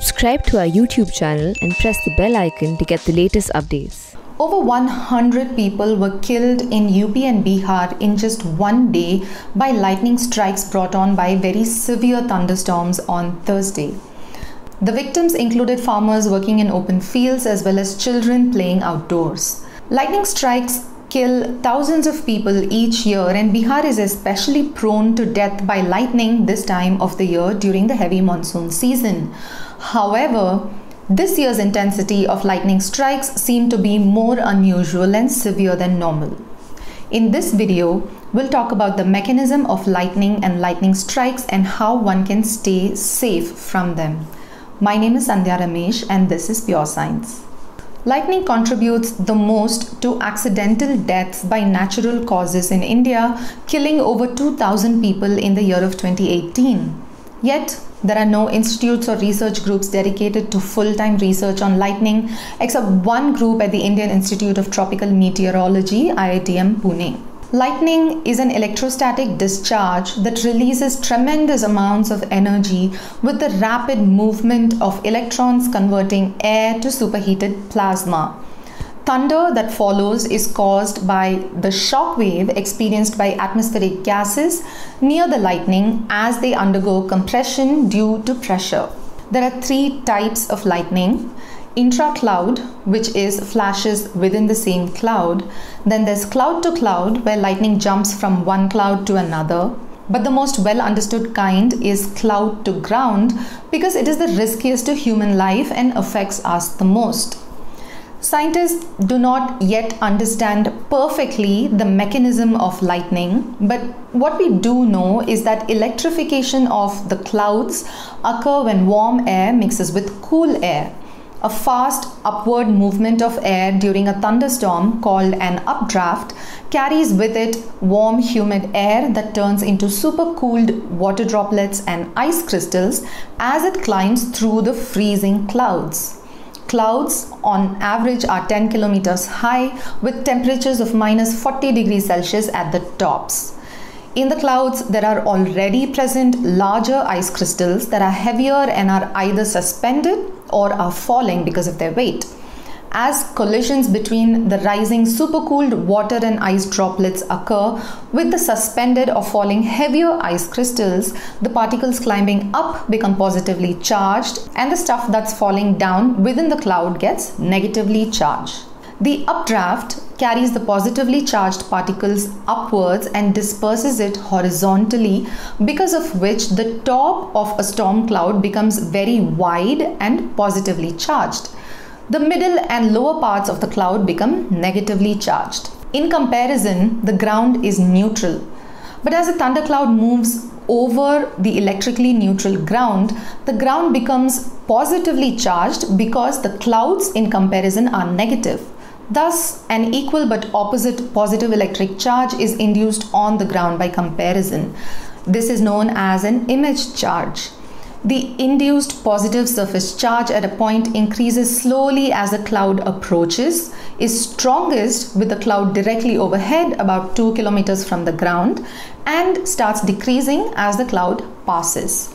Subscribe to our YouTube channel and press the bell icon to get the latest updates. Over 100 people were killed in UP and Bihar in just one day by lightning strikes brought on by very severe thunderstorms on Thursday. The victims included farmers working in open fields as well as children playing outdoors. Lightning strikes kill thousands of people each year, and Bihar is especially prone to death by lightning this time of the year during the heavy monsoon season. However, this year's intensity of lightning strikes seem to be more unusual and severe than normal. In this video, we'll talk about the mechanism of lightning and lightning strikes and how one can stay safe from them. My name is Sandhya Ramesh and this is Pure Science. Lightning contributes the most to accidental deaths by natural causes in India, killing over 2,000 people in the year of 2018. Yet, there are no institutes or research groups dedicated to full-time research on lightning, except one group at the Indian Institute of Tropical Meteorology, IITM Pune. Lightning is an electrostatic discharge that releases tremendous amounts of energy with the rapid movement of electrons converting air to superheated plasma. Thunder that follows is caused by the shock wave experienced by atmospheric gases near the lightning as they undergo compression due to pressure. There are three types of lightning. Intra-cloud, which is flashes within the same cloud. Then there's cloud to cloud, where lightning jumps from one cloud to another. But the most well understood kind is cloud to ground because it is the riskiest to human life and affects us the most. Scientists do not yet understand perfectly the mechanism of lightning, but what we do know is that electrification of the clouds occur when warm air mixes with cool air. A fast upward movement of air during a thunderstorm called an updraft carries with it warm humid air that turns into supercooled water droplets and ice crystals as it climbs through the freezing clouds. Clouds on average are 10 kilometers high with temperatures of minus 40 degrees Celsius at the tops. In the clouds, there are already present larger ice crystals that are heavier and are either suspended or are falling because of their weight. As collisions between the rising supercooled water and ice droplets occur with the suspended or falling heavier ice crystals, the particles climbing up become positively charged and the stuff that's falling down within the cloud gets negatively charged. The updraft carries the positively charged particles upwards and disperses it horizontally, because of which the top of a storm cloud becomes very wide and positively charged. The middle and lower parts of the cloud become negatively charged. In comparison, the ground is neutral. But as a thundercloud moves over the electrically neutral ground, the ground becomes positively charged because the clouds in comparison are negative. Thus, an equal but opposite positive electric charge is induced on the ground by comparison. This is known as an image charge. The induced positive surface charge at a point increases slowly as the cloud approaches, is strongest with the cloud directly overhead about 2 kilometers from the ground, and starts decreasing as the cloud passes.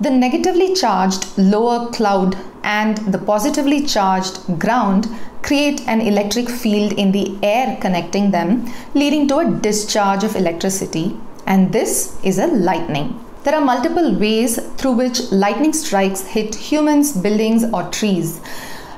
The negatively charged lower cloud and the positively charged ground create an electric field in the air connecting them, leading to a discharge of electricity, and this is a lightning. There are multiple ways through which lightning strikes hit humans, buildings, or trees.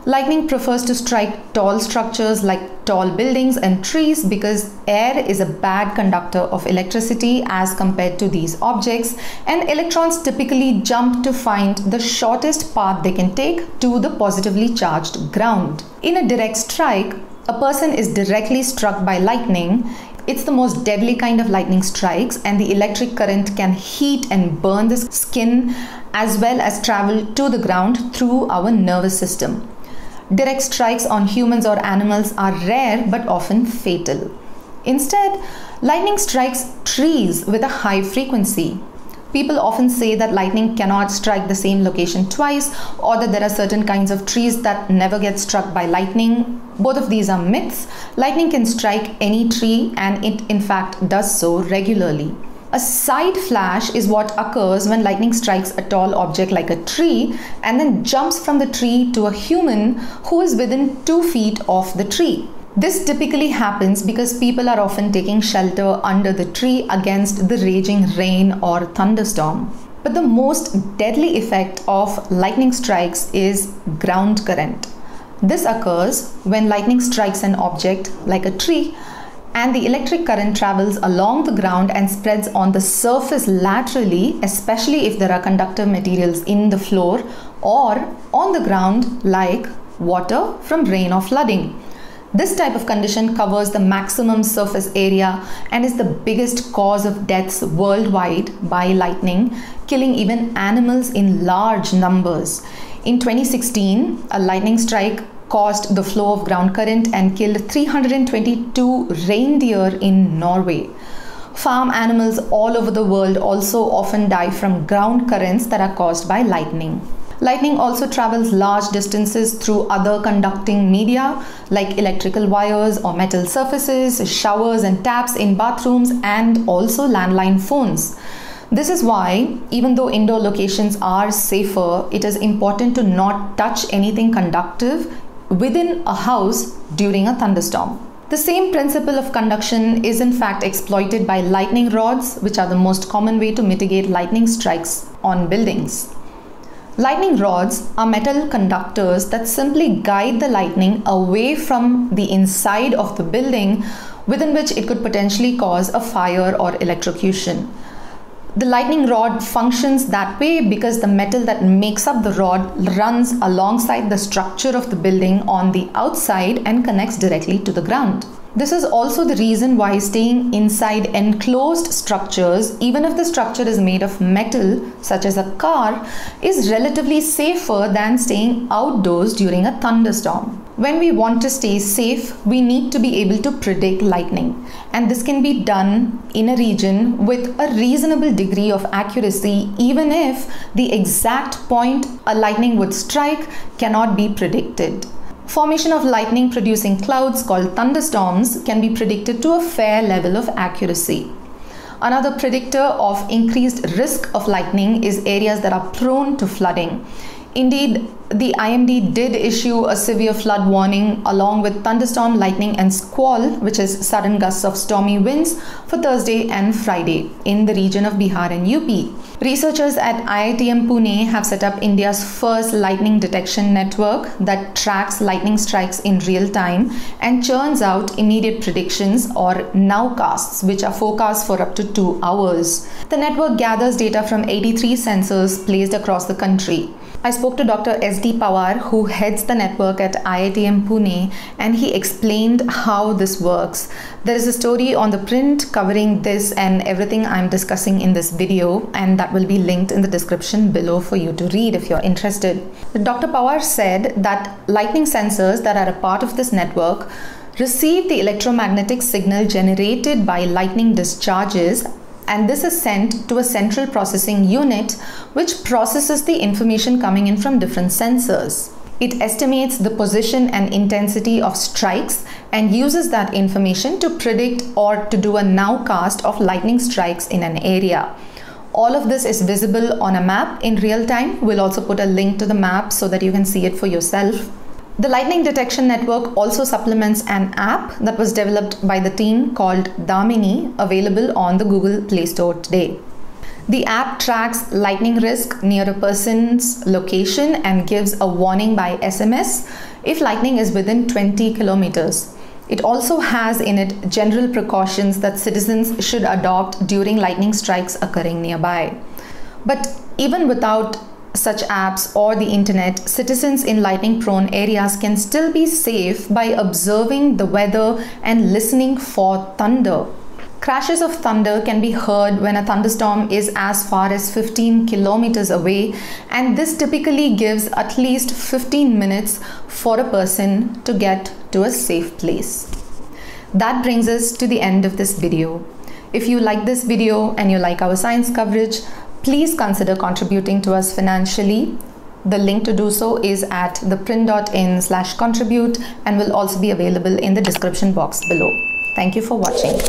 Lightning prefers to strike tall structures like tall buildings and trees because air is a bad conductor of electricity as compared to these objects, and electrons typically jump to find the shortest path they can take to the positively charged ground. In a direct strike, a person is directly struck by lightning. It's the most deadly kind of lightning strikes, and the electric current can heat and burn the skin as well as travel to the ground through our nervous system. Direct strikes on humans or animals are rare but often fatal. Instead, lightning strikes trees with a high frequency. People often say that lightning cannot strike the same location twice, or that there are certain kinds of trees that never get struck by lightning. Both of these are myths. Lightning can strike any tree, and it in fact does so regularly. A side flash is what occurs when lightning strikes a tall object like a tree and then jumps from the tree to a human who is within 2 feet of the tree. This typically happens because people are often taking shelter under the tree against the raging rain or thunderstorm. But the most deadly effect of lightning strikes is ground current. This occurs when lightning strikes an object like a tree and the electric current travels along the ground and spreads on the surface laterally, especially if there are conductive materials in the floor or on the ground like water from rain or flooding. This type of condition covers the maximum surface area and is the biggest cause of deaths worldwide by lightning, killing even animals in large numbers. In 2016, a lightning strike caused the flow of ground current and killed 322 reindeer in Norway. Farm animals all over the world also often die from ground currents that are caused by lightning. Lightning also travels large distances through other conducting media like electrical wires or metal surfaces, showers and taps in bathrooms, and also landline phones. This is why, even though indoor locations are safer, it is important to not touch anything conductive within a house during a thunderstorm. The same principle of conduction is in fact exploited by lightning rods, which are the most common way to mitigate lightning strikes on buildings. Lightning rods are metal conductors that simply guide the lightning away from the inside of the building within which it could potentially cause a fire or electrocution. The lightning rod functions that way because the metal that makes up the rod runs alongside the structure of the building on the outside and connects directly to the ground. This is also the reason why staying inside enclosed structures, even if the structure is made of metal, such as a car, is relatively safer than staying outdoors during a thunderstorm. When we want to stay safe, we need to be able to predict lightning, and this can be done in a region with a reasonable degree of accuracy, even if the exact point a lightning would strike cannot be predicted. Formation of lightning producing clouds called thunderstorms can be predicted to a fair level of accuracy. Another predictor of increased risk of lightning is areas that are prone to flooding. Indeed, the IMD did issue a severe flood warning along with thunderstorm, lightning and squall, which is sudden gusts of stormy winds, for Thursday and Friday in the region of Bihar and UP. Researchers at IITM Pune have set up India's first lightning detection network that tracks lightning strikes in real time and churns out immediate predictions or nowcasts, which are forecasts for up to 2 hours. The network gathers data from 83 sensors placed across the country. I spoke to Dr. S.D. Pawar, who heads the network at IITM Pune, and he explained how this works. There is a story on the print covering this and everything I'm discussing in this video, and that will be linked in the description below for you to read if you're interested. Dr. Pawar said that lightning sensors that are a part of this network receive the electromagnetic signal generated by lightning discharges, and this is sent to a central processing unit which processes the information coming in from different sensors. It estimates the position and intensity of strikes and uses that information to predict or to do a nowcast of lightning strikes in an area. All of this is visible on a map in real time. We'll also put a link to the map so that you can see it for yourself. The Lightning Detection Network also supplements an app that was developed by the team called Damini, available on the Google Play Store today. The app tracks lightning risk near a person's location and gives a warning by SMS if lightning is within 20 kilometers. It also has in it general precautions that citizens should adopt during lightning strikes occurring nearby. But even without such apps or the internet, citizens in lightning-prone areas can still be safe by observing the weather and listening for thunder. Crashes of thunder can be heard when a thunderstorm is as far as 15 kilometers away, and this typically gives at least 15 minutes for a person to get to a safe place. That brings us to the end of this video. If you like this video and you like our science coverage, please consider contributing to us financially. The link to do so is at theprint.in/contribute and will also be available in the description box below. Thank you for watching.